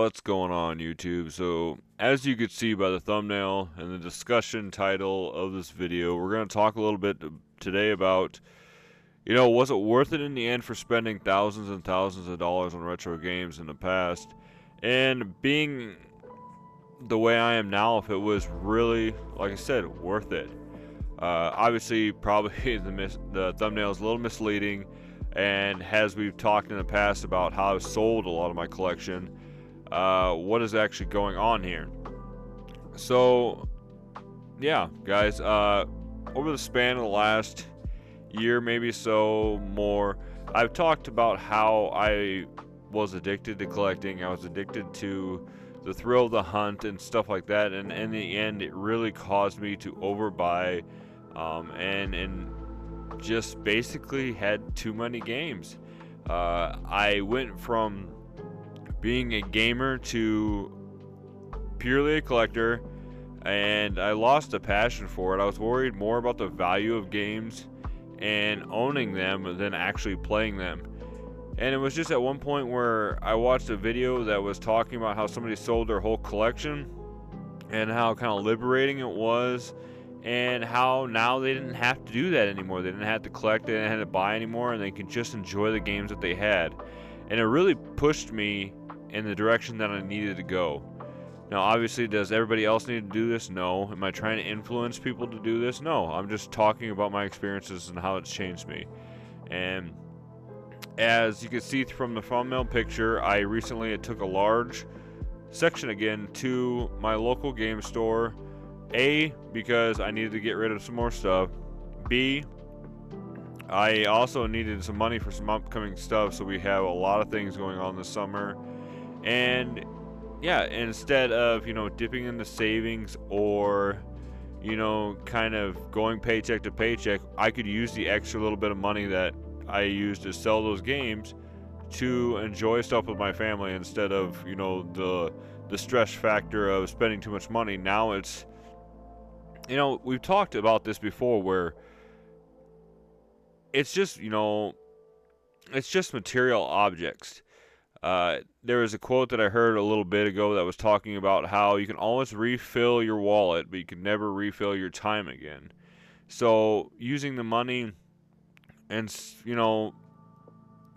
What's going on, YouTube? So, as you could see by the thumbnail and the discussion title of this video, we're going to talk a little bit today about, was it worth it in the end for spending thousands and thousands of dollars on retro games in the past? And being the way I am now, if it was really, like I said, worth it. Obviously, probably the thumbnail is a little misleading, and as we've talked in the past about how I've sold a lot of my collection, what is actually going on here. So, yeah, guys, over the span of the last year, maybe so more, I've talked about how I was addicted to collecting. I was addicted to the thrill of the hunt and stuff like that, and in the end, it really caused me to overbuy, and just basically had too many games. I went from being a gamer to purely a collector, and I lost a passion for it. I was worried more about the value of games and owning them than actually playing them. And it was just at one point where I watched a video that was talking about how somebody sold their whole collection and how kind of liberating it was, and how now they didn't have to do that anymore. They didn't have to collect, they didn't have to buy anymore, and they could just enjoy the games that they had. And it really pushed me in the direction that I needed to go. Now, obviously, does everybody else need to do this? No. Am I trying to influence people to do this? No. I'm just talking about my experiences and how it's changed me. And as you can see from the thumbnail picture, I recently took a large section again to my local game store. A, because I needed to get rid of some more stuff. B, I also needed some money for some upcoming stuff, so we have a lot of things going on this summer. And yeah, instead of, dipping into savings or, kind of going paycheck to paycheck, I could use the extra little bit of money that I used to sell those games to enjoy stuff with my family instead of, the stress factor of spending too much money. Now it's, we've talked about this before where it's just, it's just material objects. There was a quote that I heard a little bit ago that was talking about how you can always refill your wallet, but you can never refill your time again. So using the money and,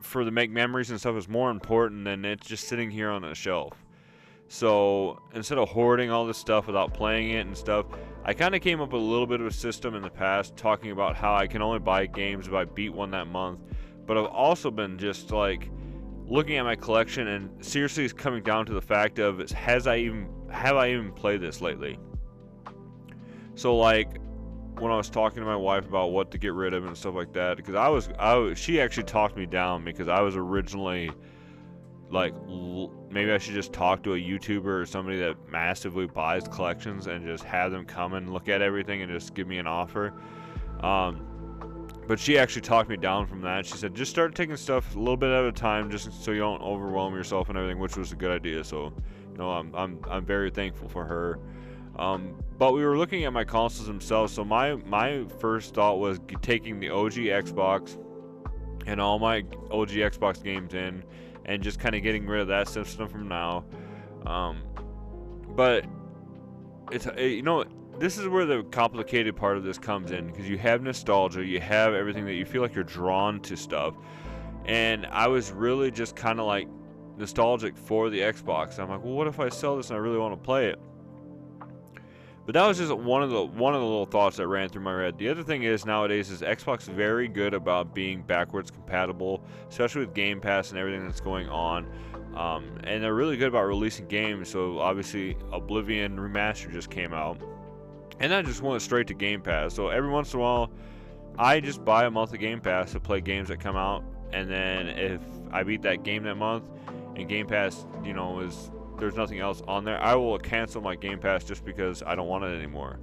for the make memories and stuff is more important than it's just sitting here on a shelf. So instead of hoarding all this stuff without playing it and stuff, I kind of came up with a little bit of a system in the past talking about how I can only buy games if I beat one that month. But I've also been just like looking at my collection and seriously it's coming down to the fact of have I even played this lately? So like when I was talking to my wife about what to get rid of and stuff like that, because she actually talked me down because I was originally like, maybe I should just talk to a YouTuber or somebody that massively buys collections and just have them come and look at everything and just give me an offer. But she actually talked me down from that. She said, just start taking stuff a little bit at a time, just so you don't overwhelm yourself and everything, which was a good idea. So, I'm very thankful for her. But we were looking at my consoles themselves. So my first thought was taking the OG Xbox and all my OG Xbox games in, and just kind of getting rid of that system from now. But it's this is where the complicated part of this comes in, because you have nostalgia, you have everything that you feel like you're drawn to stuff, and I was really just kind of like nostalgic for the Xbox. I'm like, well, what if I sell this and I really want to play it? But that was just one of the little thoughts that ran through my head. The other thing is nowadays is Xbox very good about being backwards compatible, especially with Game Pass and everything that's going on. And they're really good about releasing games. So obviously Oblivion Remastered just came out, and that just went straight to Game Pass. So every once in a while, I just buy a month of Game Pass to play games that come out, and then if I beat that game that month, and Game Pass, there's nothing else on there, I will cancel my Game Pass just because I don't want it anymore.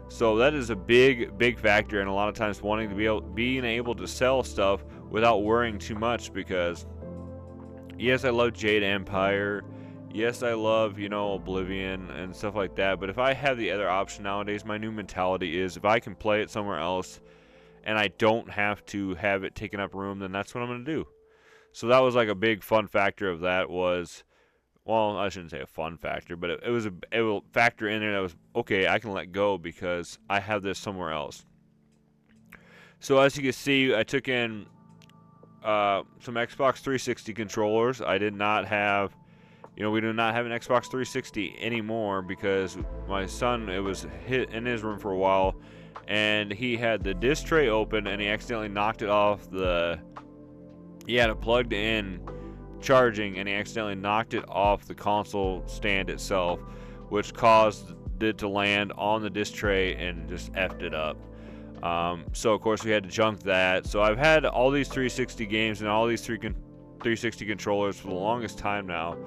So that is a big factor, and a lot of times wanting to being able to sell stuff without worrying too much, because yes, I love Jade Empire, yes, I love, Oblivion and stuff like that, but if I have the other option nowadays, my new mentality is if I can play it somewhere else and I don't have to have it taking up room, then that's what I'm going to do. So that was like a big fun factor of that was well, I shouldn't say a fun factor, but it was a factor in there that was okay. I can let go because I have this somewhere else. So as you can see, I took in some Xbox 360 controllers. I did not have, we do not have an Xbox 360 anymore because my son, it was hit in his room for a while, and he had the disc tray open and he accidentally knocked it off he had it plugged in charging and he accidentally knocked it off the console stand itself, which caused it to land on the disc tray and just effed it up. So of course we had to junk that. So I've had all these 360 games and all these 360 controllers for the longest time now.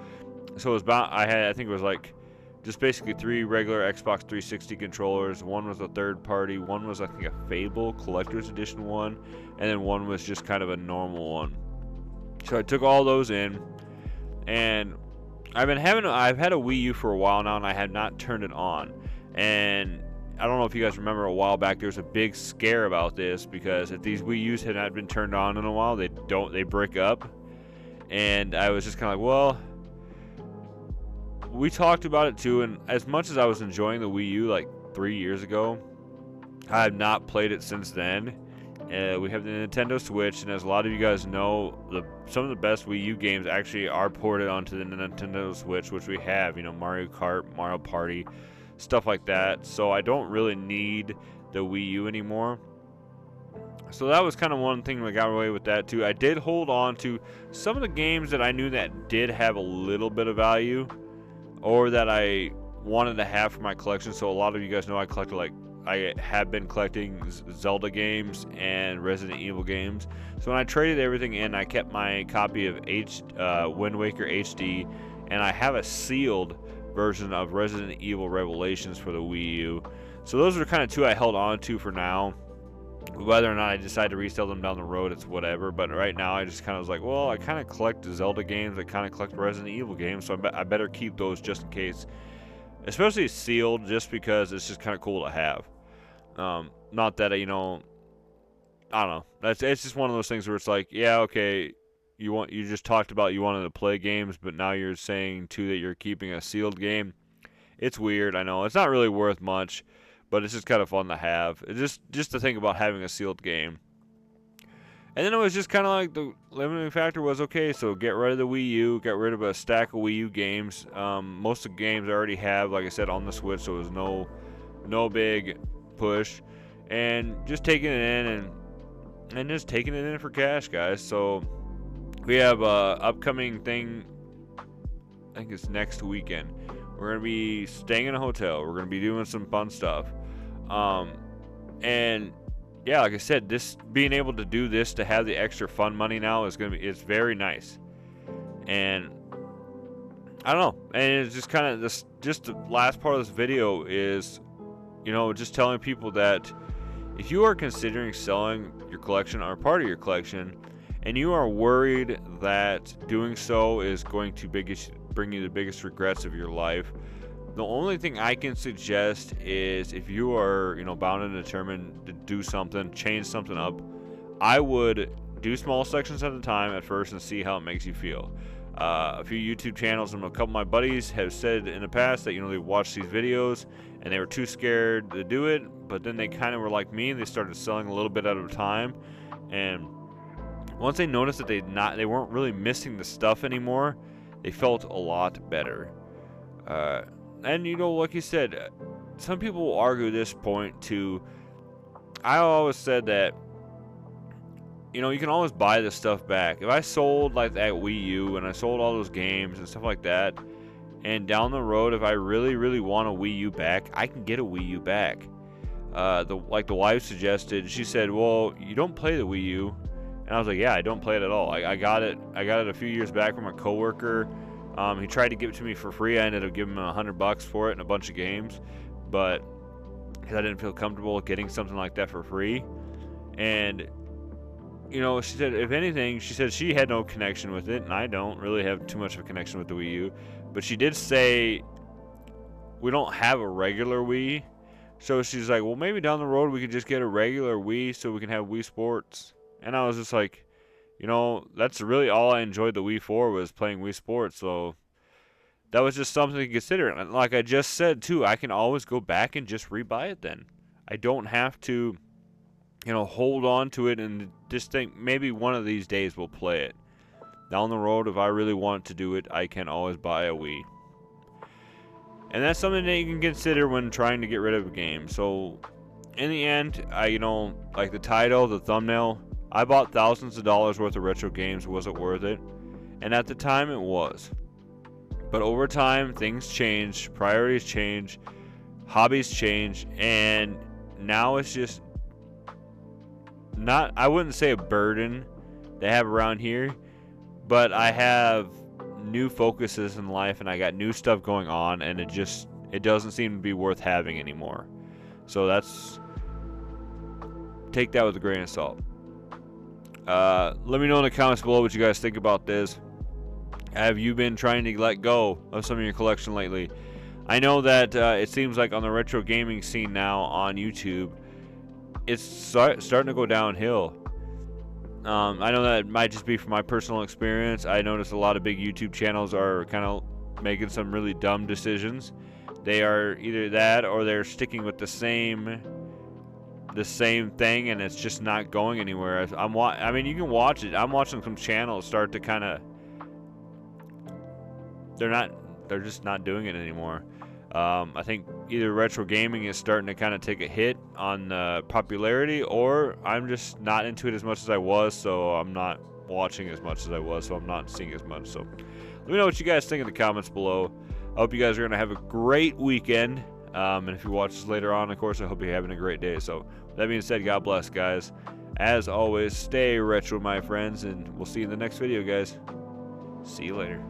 So it was about, I think it was like just basically 3 regular Xbox 360 controllers. One was a third party, one was I think a Fable Collector's Edition one, and then one was just kind of a normal one. So I took all those in, and I've had a Wii U for a while now, and I have not turned it on. And I don't know if you guys remember a while back, there was a big scare about this because if these Wii U's had not been turned on in a while, they brick up. And I was just kind of like, well, we talked about it too, and as much as I was enjoying the Wii U like 3 years ago, I have not played it since then. We have the Nintendo Switch, and as a lot of you guys know, some of the best Wii U games actually are ported onto the Nintendo Switch, which we have, Mario Kart, Mario Party, stuff like that. So I don't really need the Wii U anymore. So that was kind of one thing that got away with that too. I did hold on to some of the games that I knew that did have a little bit of value, or that I wanted to have for my collection. So a lot of you guys know I have been collecting Zelda games and Resident Evil games. So when I traded everything in, I kept my copy of Wind Waker HD, and I have a sealed version of Resident Evil Revelations for the Wii U. So those are kind of 2 I held on to for now. Whether or not I decide to resell them down the road, it's whatever. But right now, I just kind of was like, well, I kind of collect the Zelda games, I kind of collect Resident Evil games, so I better keep those just in case. Especially sealed, just because it's just kind of cool to have. Not that I don't know. It's just one of those things where it's like, yeah, okay, you just talked about you wanted to play games, but now you're saying too that you're keeping a sealed game. It's weird, I know. It's not really worth much, but it's just kind of fun to have. It's just to think about having a sealed game. And then it was just kind of like the limiting factor was, okay, so get rid of the Wii U, get rid of a stack of Wii U games. Most of the games I already have, like I said, on the Switch, so it was no big push. And just taking it in and just taking it in for cash, guys. So we have a upcoming thing, I think it's next weekend. We're going to be staying in a hotel. We're going to be doing some fun stuff. And yeah, like I said, this being able to do this to have the extra fun money now it's very nice. And I don't know. And it's just kind of just the last part of this video is, just telling people that if you are considering selling your collection or part of your collection, and you are worried that doing so is going to bring you the biggest regrets of your life, the only thing I can suggest is if you are, bound and determined to do something, change something up, I would do small sections at a time at first and see how it makes you feel. A few YouTube channels and a couple of my buddies have said in the past that, they watched these videos and they were too scared to do it, but then they kind of were like me and they started selling a little bit at a time. And once they noticed that they weren't really missing the stuff anymore, they felt a lot better. And like you said, some people will argue this point too. I always said that, you can always buy this stuff back. If I sold like that Wii U and I sold all those games and stuff like that, and down the road, if I really, really want a Wii U back, I can get a Wii U back. The wife suggested, she said, well, you don't play the Wii U. And I was like, yeah, I don't play it at all. I got it a few years back from a coworker. He tried to give it to me for free. I ended up giving him $100 for it and a bunch of games, but because I didn't feel comfortable getting something like that for free. And she said, if anything, she said she had no connection with it, and I don't really have too much of a connection with the Wii U. But she did say we don't have a regular Wii, so she's like, well, maybe down the road we could just get a regular Wii so we can have Wii Sports. And I was just like, that's really all I enjoyed the Wii for, was playing Wii Sports. So that was just something to consider. And like I just said too, I can always go back and just rebuy it then. I don't have to, hold on to it and just think maybe one of these days we'll play it. Down the road, if I really want to do it, I can always buy a Wii. And that's something that you can consider when trying to get rid of a game. So, in the end, like the title, the thumbnail, I bought thousands of dollars worth of retro games. Was it worth it? And at the time, it was. But over time, things change, priorities change, hobbies change, and now it's just not, I wouldn't say a burden they have around here, but I have new focuses in life and I got new stuff going on, and it doesn't seem to be worth having anymore. So take that with a grain of salt. Let me know in the comments below what you guys think about this. Have you been trying to let go of some of your collection lately? I know that it seems like on the retro gaming scene now on YouTube, it's starting to go downhill. I know that it might just be from my personal experience. I noticed a lot of big YouTube channels are kind of making some really dumb decisions. They are either that or they're sticking with the same thing, and it's just not going anywhere. I mean, you can watch it. I'm watching some channels start to kind of, they're just not doing it anymore. I think either retro gaming is starting to kind of take a hit on popularity, or I'm just not into it as much as I was, so I'm not watching as much as I was, so I'm not seeing as much. So let me know what you guys think in the comments below. I hope you guys are going to have a great weekend, and if you watch this later on, of course, I hope you're having a great day. So with that being said, God bless, guys. As always, stay retro, my friends, and we'll see you in the next video, guys. See you later.